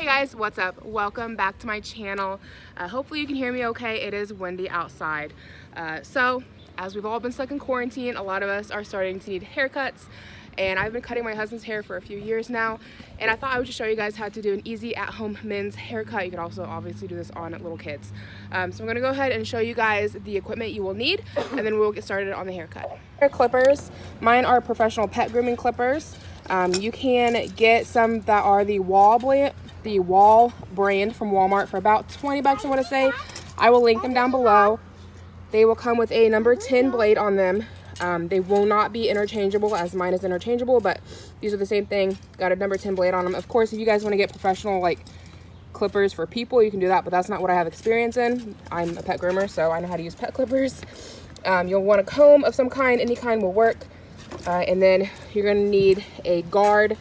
Hey guys, what's up? Welcome back to my channel. Hopefully you can hear me okay. It is windy outside. So as we've all been stuck in quarantine, a lot of us are starting to need haircuts, and I've been cutting my husband's hair for a few years now, and I thought I would just show you guys how to do an easy at-home men's haircut. You can also obviously do this on little kids. So I'm gonna go ahead and show you guys the equipment you will need, and then we'll get started on the haircut. Hair clippers. Mine are professional pet grooming clippers. You can get some that are the Wahl brand from Walmart for about 20 bucks, I want to say. I will link them down below. They will come with a number 10 blade on them. They will not be interchangeable, as mine is interchangeable, but these are the same thing. Got a number 10 blade on them. Of course, if you guys want to get professional like clippers for people, you can do that, but that's not what I have experience in. I'm a pet groomer, so I know how to use pet clippers. You'll want a comb of some kind. Any kind will work. And then you're going to need a guard.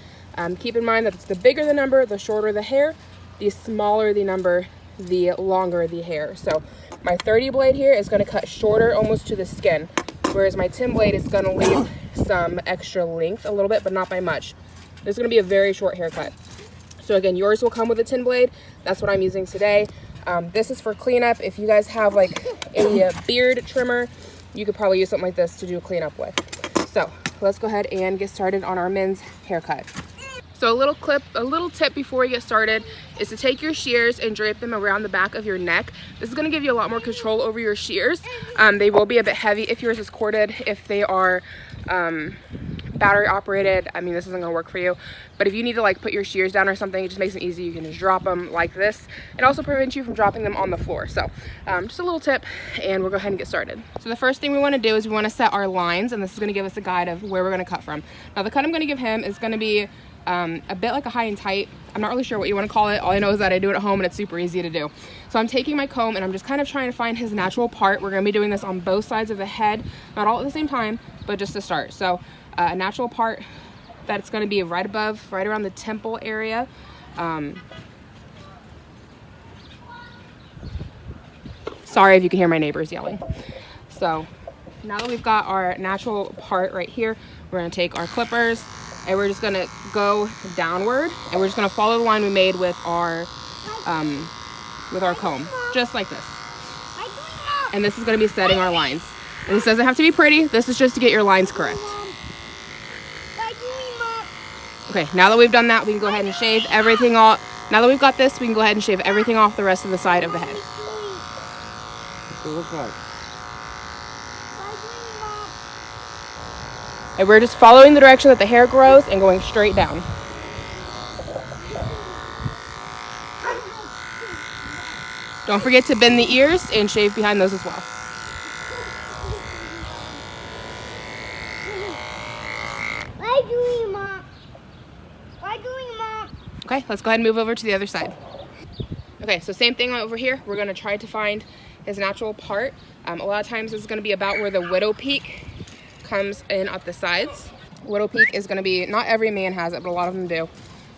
Keep in mind that it's the bigger the number, the shorter the hair. The smaller the number, the longer the hair. So my 30 blade here is going to cut shorter almost to the skin, whereas my 10 blade is going to leave some extra length a little bit, but not by much. This is going to be a very short haircut. So again, yours will come with a 10 blade. That's what I'm using today. This is for cleanup. If you guys have like a beard trimmer, you could probably use something like this to do cleanup with. So let's go ahead and get started on our men's haircut. So a little tip before you get started is to take your shears and drape them around the back of your neck. This is going to give you a lot more control over your shears. They will be a bit heavy if yours is corded. If they are battery operated, I mean, this isn't going to work for you. But if you need to like put your shears down or something, it just makes them easy. You can just drop them like this. It also prevents you from dropping them on the floor. So just a little tip, and we'll go ahead and get started. So the first thing we want to do is we want to set our lines, and this is going to give us a guide of where we're going to cut from. Now the cut I'm going to give him is going to be a bit like a high and tight. I'm not really sure what you want to call it. All I know is that I do it at home and it's super easy to do. So I'm taking my comb and I'm just kind of trying to find his natural part. We're going to be doing this on both sides of the head, not all at the same time, but just to start. So a natural part that it's going to be right above, right around the temple area. Sorry if you can hear my neighbors yelling. So now that we've got our natural part right here, we're going to take our clippers and we're just going to go downward, and we're just going to follow the line we made with our comb, just like this. And this is going to be setting our lines. And this doesn't have to be pretty. This is just to get your lines correct. Okay, now that we've done that, we can go ahead and shave everything off. Now that we've got this, we can go ahead and shave everything off the rest of the side of the head. What's it look like? And we're just following the direction that the hair grows and going straight down. Don't forget to bend the ears and shave behind those as well. Okay, let's go ahead and move over to the other side. Okay, so same thing over here. We're going to try to find his natural part. A lot of times this is going to be about where the widow peak comes in at the sides. Widow peak is going to be, not every man has it, but a lot of them do.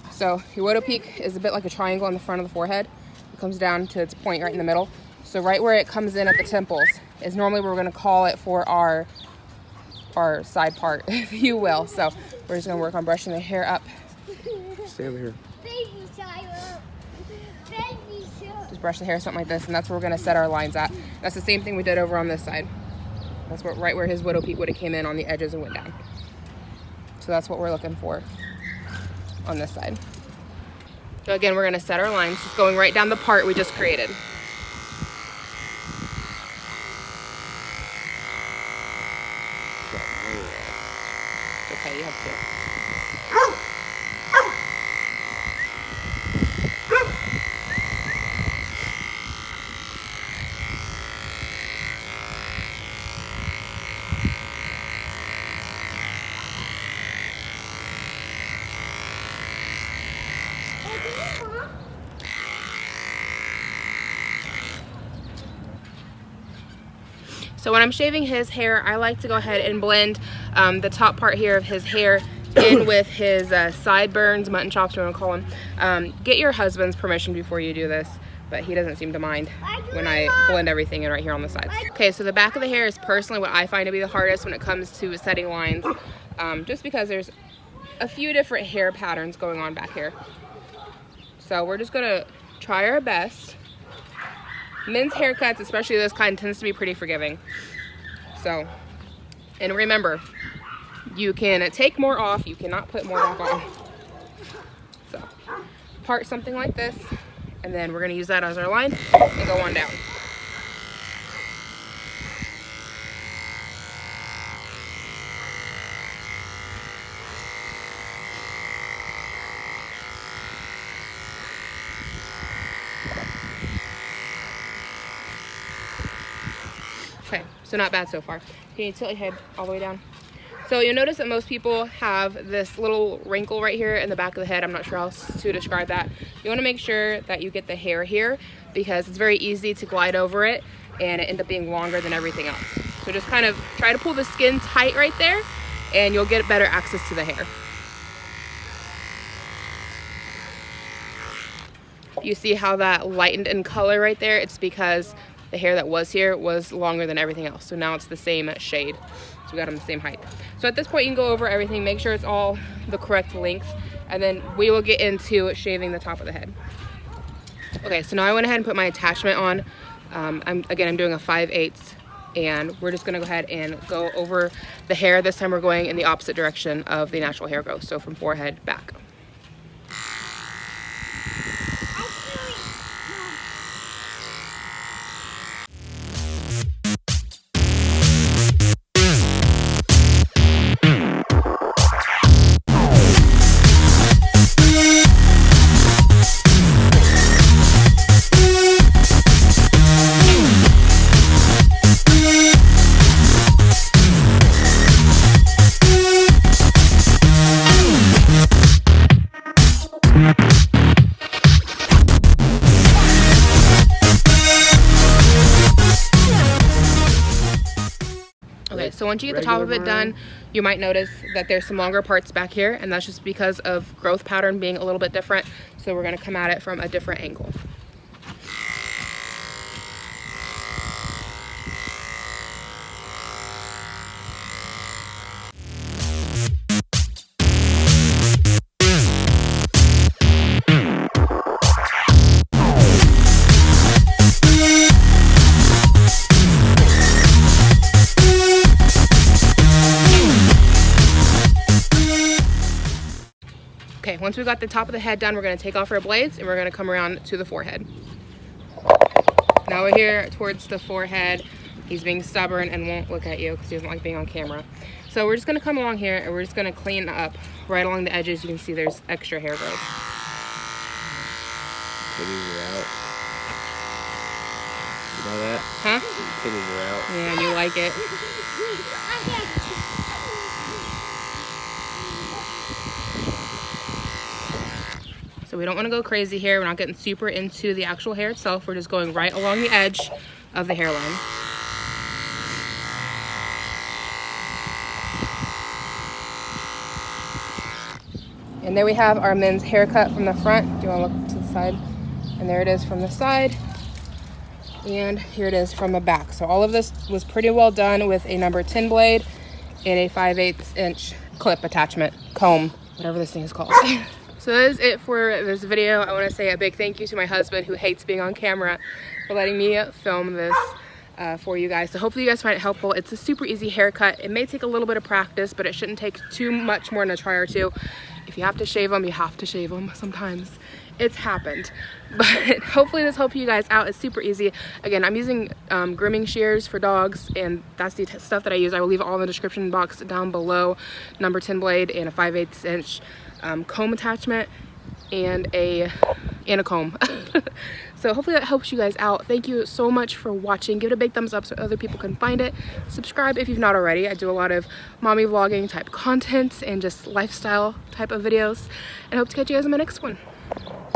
So your widow peak is a bit like a triangle in the front of the forehead. It comes down to its point right in the middle. So right where it comes in at the temples is normally where we're going to call it for our side part, if you will. So we're just going to work on brushing the hair up. Stay over here. Just brush the hair, something like this, and that's where we're going to set our lines at. That's the same thing we did over on this side. That's right where his widow peak would have came in on the edges and went down. So that's what we're looking for on this side. So again, we're going to set our lines, just going right down the part we just created. Okay, you have to. So when I'm shaving his hair, I like to go ahead and blend the top part here of his hair in with his sideburns, mutton chops, what you want to call them. Get your husband's permission before you do this, but he doesn't seem to mind when I blend everything in right here on the sides. Okay, so the back of the hair is personally what I find to be the hardest when it comes to setting lines, just because there's a few different hair patterns going on back here. So we're just gonna try our best. Men's haircuts, especially this kind, tends to be pretty forgiving. So, and remember, you can take more off, you cannot put more back on. So, part something like this, and then we're gonna use that as our line and go on down. Okay, so not bad so far. Can you tilt your head all the way down? So you'll notice that most people have this little wrinkle right here in the back of the head. I'm not sure how else to describe that. You want to make sure that you get the hair here because it's very easy to glide over it and it ends up being longer than everything else. So just kind of try to pull the skin tight right there and you'll get better access to the hair. You see how that lightened in color right there? It's because the hair that was here was longer than everything else. So now it's the same shade. So we got them the same height. So at this point you can go over everything, make sure it's all the correct length, and then we will get into shaving the top of the head. Okay, so now I went ahead and put my attachment on. I'm doing a 5/8, and we're just gonna go ahead and go over the hair. This time we're going in the opposite direction of the natural hair growth, so from forehead back. Okay, so once you get the top of it done, you might notice that there's some longer parts back here, and that's just because of growth pattern being a little bit different. So we're gonna come at it from a different angle. Okay, once we've got the top of the head done, we're gonna take off our blades and we're gonna come around to the forehead. Now we're here towards the forehead. He's being stubborn and won't look at you because he doesn't like being on camera. So we're just gonna come along here and we're just gonna clean up right along the edges. You can see there's extra hair growth. Kitties are out. You know that? Huh? Kitties are out. Yeah, and you like it. So we don't want to go crazy here. We're not getting super into the actual hair itself. We're just going right along the edge of the hairline. And there we have our men's haircut from the front. Do you want to look to the side? And there it is from the side. And here it is from the back. So all of this was pretty well done with a number 10 blade and a 5/8 inch clip attachment, comb, whatever this thing is called. So that is it for this video. I want to say a big thank you to my husband who hates being on camera for letting me film this for you guys. So hopefully you guys find it helpful. It's a super easy haircut. It may take a little bit of practice, but it shouldn't take too much more than a try or two. If you have to shave them, you have to shave them. Sometimes it's happened, but hopefully this helped you guys out. It's super easy. Again, I'm using grooming shears for dogs, and that's the stuff that I use. I will leave it all in the description box down below. Number 10 blade and a 5/8 inch comb attachment and a comb. So hopefully that helps you guys out. Thank you so much for watching. Give it a big thumbs up so other people can find it. Subscribe if you've not already. I do a lot of mommy vlogging type content and just lifestyle type of videos, and hope to catch you guys in my next one.